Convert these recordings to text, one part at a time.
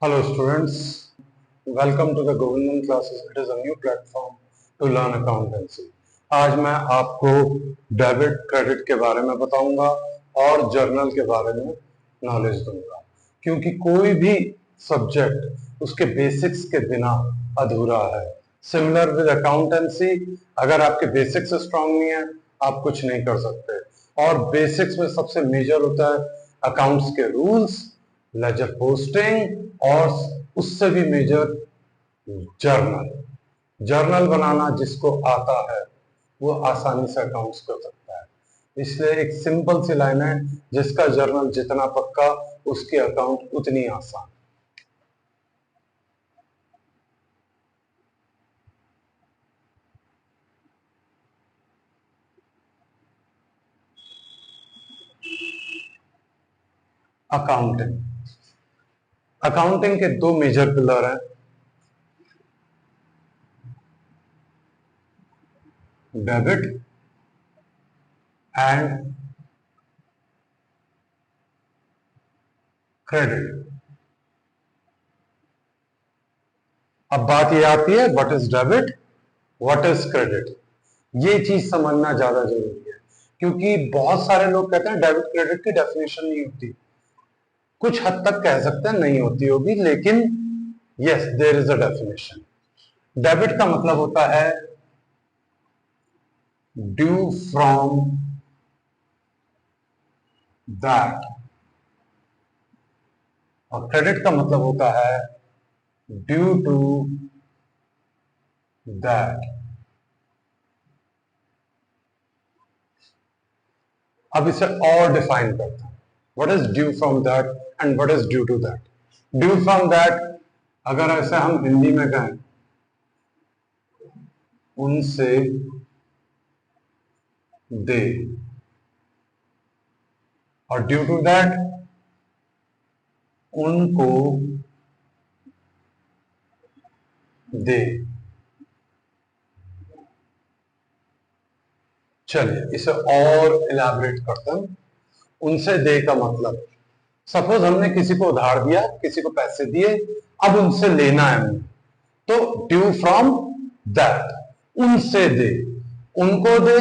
Hello students, welcome to the Government classes. It is a new platform to learn accountancy. आज मैं आपको debit credit के बारे में बताऊंगा और जर्नल के बारे में नॉलेज दूंगा, क्योंकि कोई भी सब्जेक्ट उसके बेसिक्स के बिना अधूरा है। सिमिलर विद अकाउंटेंसी, अगर आपके बेसिक्स स्ट्रांग नहीं है आप कुछ नहीं कर सकते। और बेसिक्स में सबसे मेजर होता है अकाउंट्स के रूल्स, लेजर पोस्टिंग और उससे भी मेजर जर्नल। जर्नल बनाना जिसको आता है वो आसानी से अकाउंट्स कर सकता है। इसलिए एक सिंपल सी लाइन है, जिसका जर्नल जितना पक्का उसकी अकाउंट उतनी आसान। अकाउंटिंग अकाउंटिंग के दो मेजर पिलर हैं, डेबिट एंड क्रेडिट। अब बात ये आती है what is debit, what is credit. ये चीज समझना ज्यादा जरूरी है, क्योंकि बहुत सारे लोग कहते हैं डेबिट क्रेडिट की डेफिनेशन नहीं होती। कुछ हद तक कह सकते हैं नहीं होती होगी, लेकिन yes there is a definition. Debit का मतलब होता है ड्यू फ्रॉम दैट, और क्रेडिट का मतलब होता है ड्यू टू दैट। अब इसे और डिफाइन करते हैं, what is due from that and what is due to that. Due from that, अगर ऐसे हम हिंदी में कहें, उनसे दे, और ड्यू टू दैट उनको दे। चलिए इसे और इलाबरेट करते हैं। उनसे दे का मतलब, सपोज हमने किसी को उधार दिया, किसी को पैसे दिए, अब उनसे लेना है हमें, तो ड्यू फ्रॉम दैट, उनसे दे, उनको दे।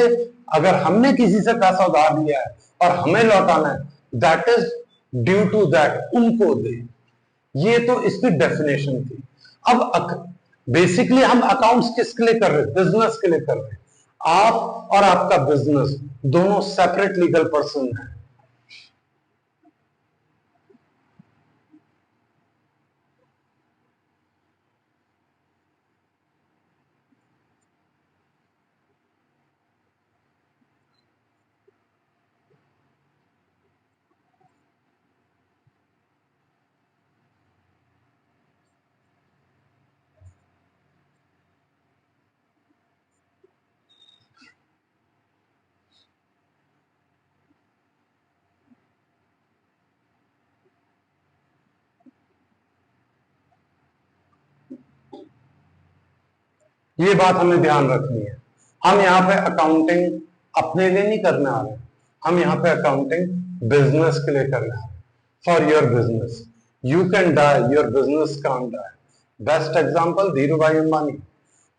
अगर हमने किसी से पैसा उधार लिया है और हमें लौटाना है, that is due to that, उनको दे। ये तो इसकी डेफिनेशन थी। अब बेसिकली हम अकाउंट्स किसके लिए कर रहे हैं? बिजनेस के लिए कर रहे हैं। आप और आपका बिजनेस दोनों सेपरेट लीगल पर्सन हैं। ये बात हमें ध्यान रखनी है। हम यहाँ पे अकाउंटिंग अपने लिए नहीं करने आ रहे, हम यहाँ पे अकाउंटिंग बिजनेस के लिए करने आ रहे। For your business, you can die, your business can't die. Best example Dhirubhai Ambani.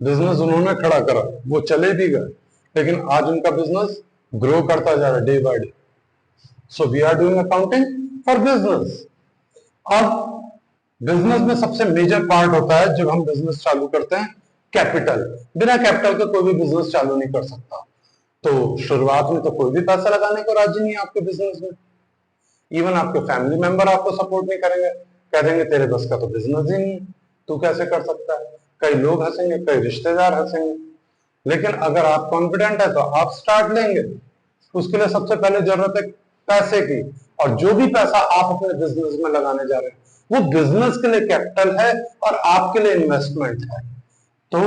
Business उन्होंने खड़ा करा, वो चले भी गए, लेकिन आज उनका बिजनेस ग्रो करता जा रहा है day by day. So we are doing accounting for business. अब बिजनेस में सबसे मेजर पार्ट होता है जब हम बिजनेस चालू करते हैं, कैपिटल। बिना कैपिटल के कोई भी बिजनेस चालू नहीं कर सकता। तो शुरुआत में तो कोई भी पैसा लगाने को राजी नहीं है आपके बिजनेस में। इवन आपके फैमिली मेंबर आपको सपोर्ट नहीं करेंगे, कह देंगे तेरे बस का तो बिजनेस ही नहीं है, तू कैसे कर सकता है। कई लोग हंसेंगे, कई रिश्तेदार हंसेंगे। लेकिन अगर आप कॉन्फिडेंट है तो आप स्टार्ट लेंगे। उसके लिए सबसे पहले जरूरत है पैसे की, और जो भी पैसा आप अपने बिजनेस में लगाने जा रहे हैं वो बिजनेस के लिए कैपिटल है और आपके लिए इन्वेस्टमेंट है। तो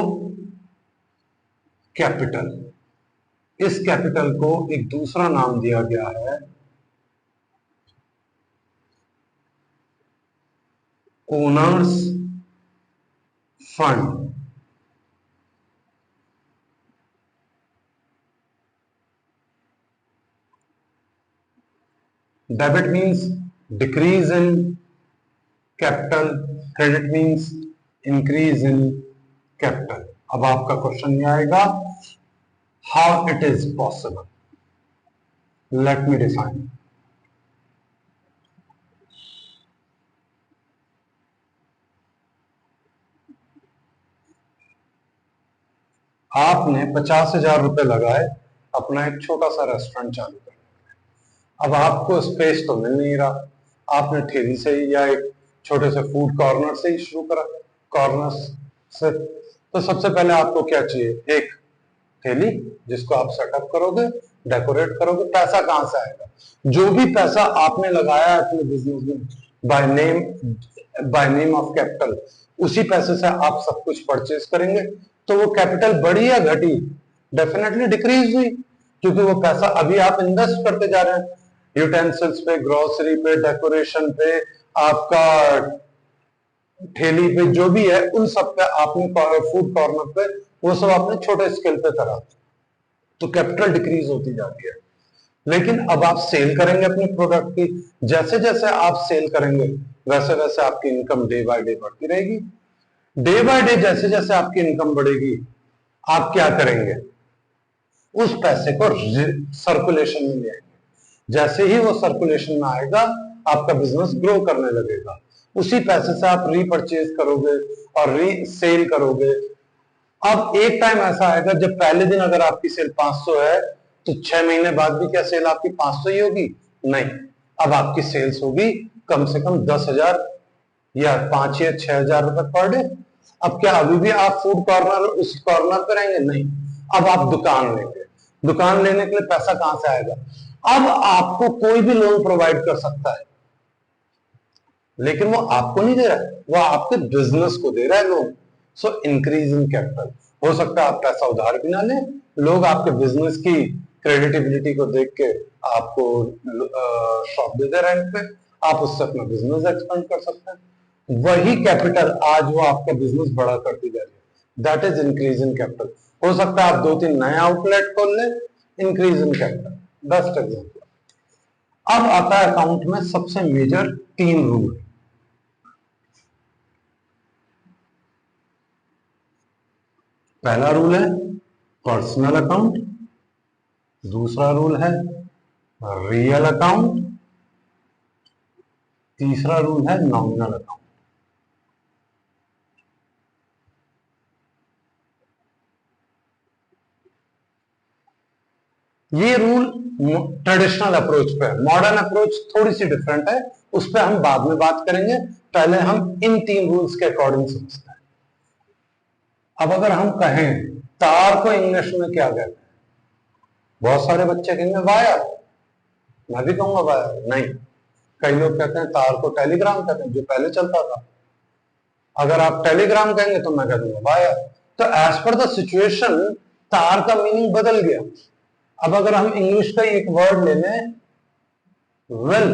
कैपिटल, इस कैपिटल को एक दूसरा नाम दिया गया है owner's fund. Debit means decrease in capital, credit means increase in capital. अब आपका क्वेश्चन ये आएगा, how it is possible, let me define. आपने 50,000 रुपए लगाए अपना एक छोटा सा रेस्टोरेंट चालू करने में। अब आपको स्पेस तो मिल नहीं रहा, आपने ठेली से ही या एक छोटे से फूड कॉर्नर से ही शुरू करा, कॉर्नर से। तो सबसे पहले आपको क्या चाहिए, एक ठेली जिसको आप सेटअप करोगे, डेकोरेट करोगे। पैसा कहां से आएगा, जो भी पैसा आपने लगाया है अपने बिजनेस में बाय नेम ऑफ कैपिटल, उसी पैसे से आप सब कुछ परचेज करेंगे। तो वो कैपिटल बढ़ी या घटी, डेफिनेटली डिक्रीज हुई, क्योंकि वो पैसा अभी आप इन्वेस्ट करते जा रहे हैं यूटेंसिल्स पे, ग्रोसरी पे, डेकोरेशन पे, आपका ठेली पे जो भी है उन सब पे आपने, फूड कॉर्नर पे, वो सब आपने छोटे स्केल पे करा, तो कैपिटल डिक्रीज होती जाती है। लेकिन अब आप सेल करेंगे अपने प्रोडक्ट की, जैसे जैसे आप सेल करेंगे वैसे वैसे आपकी इनकम डे बाय डे बढ़ती रहेगी। डे बाय डे जैसे जैसे आपकी इनकम बढ़ेगी, आप क्या करेंगे, उस पैसे को सर्कुलेशन में ले आएंगे। जैसे ही वो सर्कुलेशन में आएगा, आपका बिजनेस ग्रो करने लगेगा। उसी पैसे से आप रीपरचेज करोगे और रीसेल करोगे। अब एक टाइम ऐसा आएगा जब पहले दिन अगर आपकी सेल 500 है, तो 6 महीने बाद भी क्या सेल आपकी 500 ही होगी? नहीं, अब आपकी सेल्स होगी कम से कम 10,000 या 5 या 6,000 रुपए पर डे। अब क्या अभी भी आप फूड कॉर्नर उस कॉर्नर पे रहेंगे? नहीं, अब आप दुकान लेंगे। दुकान लेने के लिए पैसा कहां से आएगा? अब आपको कोई भी लोन प्रोवाइड कर सकता है, लेकिन वो आपको नहीं दे रहा है, वो आपके बिजनेस को दे रहा है loan. So increase in capital. हो सकता है आप पैसा उधार भी ना लें, लोग आपके बिजनेस की क्रेडिटेबिलिटी को देख के आपको शॉप दे दे रेंट पे, आप उससे अपना बिजनेस एक्सपेंड कर सकते हैं। वही कैपिटल आज वो आपका बिजनेस बड़ा करती जा रही है, that is increase in capital. हो सकता है आप 2-3 नए आउटलेट खोल लें, increase in capital, best example. अब आता है अकाउंट में सबसे मेजर 3 रूल। पहला रूल है पर्सनल अकाउंट, दूसरा रूल है रियल अकाउंट, तीसरा रूल है नॉमिनल अकाउंट। ये रूल ट्रेडिशनल अप्रोच पे है, मॉडर्न अप्रोच थोड़ी सी डिफरेंट है, उस पर हम बाद में बात करेंगे। पहले हम इन 3 रूल्स के अकॉर्डिंग समझते हैं। अब अगर हम कहें तार को इंग्लिश में क्या कहते हैं, बहुत सारे बच्चे कहेंगे वायर, मैं भी कहूंगा वायर। नहीं, कई लोग कहते हैं तार को टेलीग्राम कहते हैं, जो पहले चलता था। अगर आप टेलीग्राम कहेंगे तो मैं कह दूंगा वायर। तो एज पर द सिचुएशन तार का मीनिंग बदल गया। अब अगर हम इंग्लिश का एक वर्ड ले लें, विल,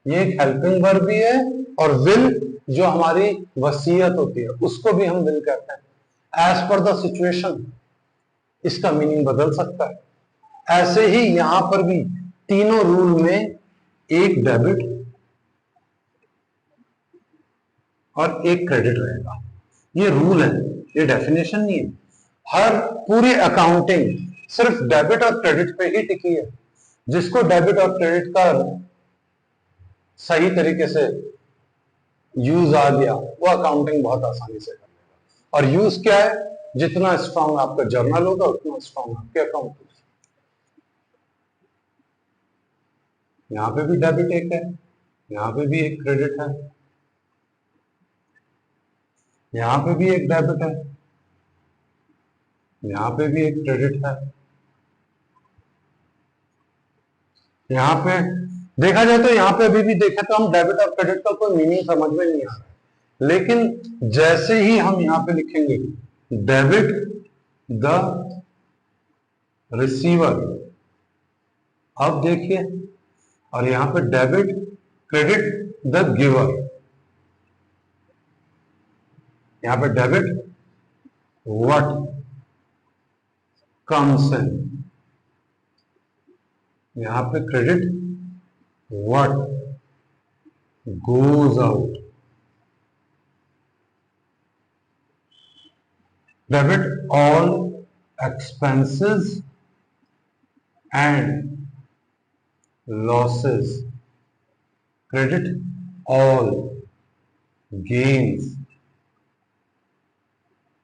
ये एक हेल्पिंग वर्ब भी है, और विल जो हमारी वसीयत होती है उसको भी हम विल कहते हैं। एज पर द सिचुएशन इसका मीनिंग बदल सकता है। ऐसे ही यहां पर भी तीनों रूल में एक डेबिट और एक क्रेडिट रहेगा। ये रूल है, ये डेफिनेशन नहीं है। हर पूरी अकाउंटिंग सिर्फ डेबिट और क्रेडिट पे ही टिकी है। जिसको डेबिट और क्रेडिट का सही तरीके से यूज आ गया, वो अकाउंटिंग बहुत आसानी से कर लेगा। और यूज क्या है, जितना स्ट्रांग आपका जर्नल होगा उतना स्ट्रांग आपके अकाउंट होगा। यहां पे भी डेबिट एक है, यहां पे भी एक क्रेडिट है, यहां पे भी एक डेबिट है, यहां पे भी एक क्रेडिट है। यहां पे देखा जाए तो यहां पे अभी भी देखे तो हम डेबिट और क्रेडिट का कोई मीनिंग समझ में नहीं आ रहा है। लेकिन जैसे ही हम यहां पे लिखेंगे डेबिट द रिसीवर, अब देखिए, और यहां पे डेबिट क्रेडिट द गिवर, यहां पे डेबिट व्हाट कम्स इन, यहां पे credit what goes out. Debit all expenses and losses. Credit all gains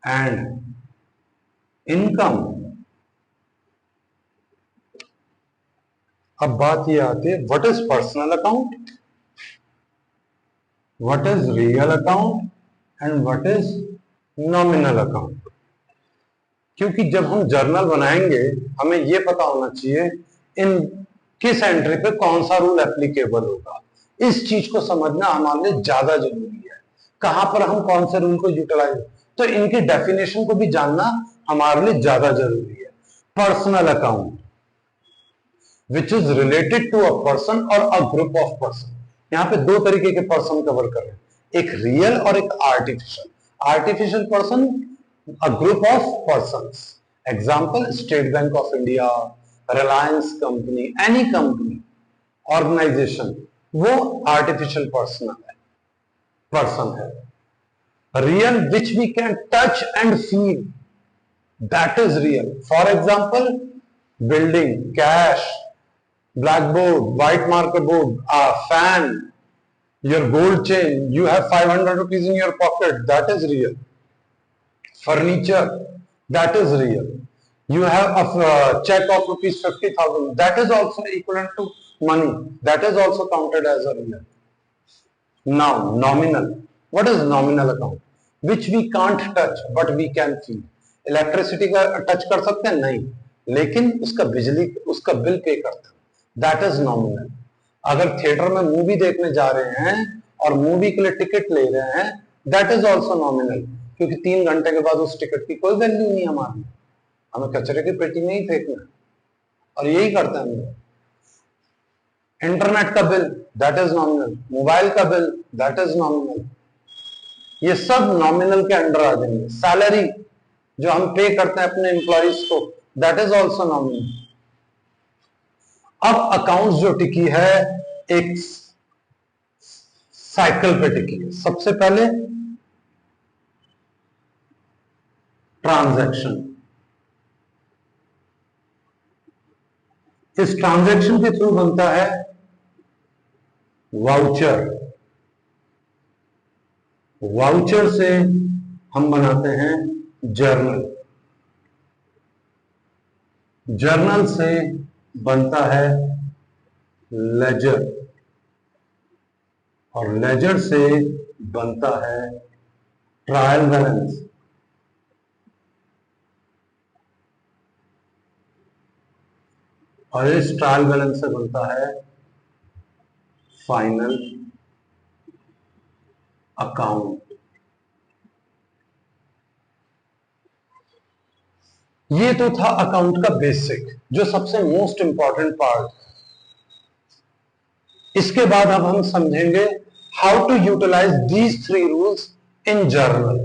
and income. अब बात ये आती है, what is personal account, what is real account and what is nominal account. क्योंकि जब हम जर्नल बनाएंगे हमें ये पता होना चाहिए इन किस एंट्री पे कौन सा रूल एप्लीकेबल होगा। इस चीज को समझना हमारे लिए ज्यादा जरूरी है, कहां पर हम कौन से रूल को यूटिलाइज, तो इनकी डेफिनेशन को भी जानना हमारे लिए ज्यादा जरूरी है। Personal account which is related to a person और अ ग्रुप ऑफ पर्सन। यहां पे दो तरीके के पर्सन कवर कर रहे हैं, एक रियल और एक artificial. Artificial person a group of persons, example State Bank of India, Reliance company, any company, organization, वो आर्टिफिशियल पर्सन है। Real which we can touch and feel, that is real. For example building, cash, blackboard, white marker board, a fan, your gold chain, you have 500 rupees in your pocket, that is real. Furniture, that is real. You have a check of rupees 50,000, that is also equivalent to money, that is also counted as a real. Now nominal, what is nominal account? Which we can't touch but we can feel. Electricity का touch कर सकते हैं नहीं, लेकिन उसका बिजली, उसका bill pay करते हैं, दैट इज नॉमिनल। अगर थिएटर में मूवी देखने जा रहे हैं और मूवी के लिए टिकट ले रहे हैं, दैट इज ऑल्सो नॉमिनल, क्योंकि 3 घंटे के बाद उस टिकट की कोई वैल्यू नहीं हमारी, हमें कचरे की पेटी में ही फेंकना, और यही करते हैं हम लोग। इंटरनेट का bill, that is nominal, mobile का बिल, दैट इज नॉमिनल, ये सब नॉमिनल के अंडर आ जाएंगे। सैलरी जो हम पे करते हैं अपने एम्प्लॉइज को, दैट इज ऑल्सो नॉमिनल। अब अकाउंट्स जो टिकी है एक साइकिल पे टिकी है। सबसे पहले ट्रांजैक्शन, इस ट्रांजैक्शन के थ्रू बनता है वाउचर, वाउचर से हम बनाते हैं जर्नल, जर्नल से बनता है लेजर, और लेजर से बनता है ट्रायल बैलेंस, और इस ट्रायल बैलेंस से बनता है फाइनल अकाउंट। ये तो था अकाउंट का बेसिक, जो सबसे मोस्ट इंपॉर्टेंट पार्ट। इसके बाद अब हम समझेंगे how to utilise these 3 rules in journal.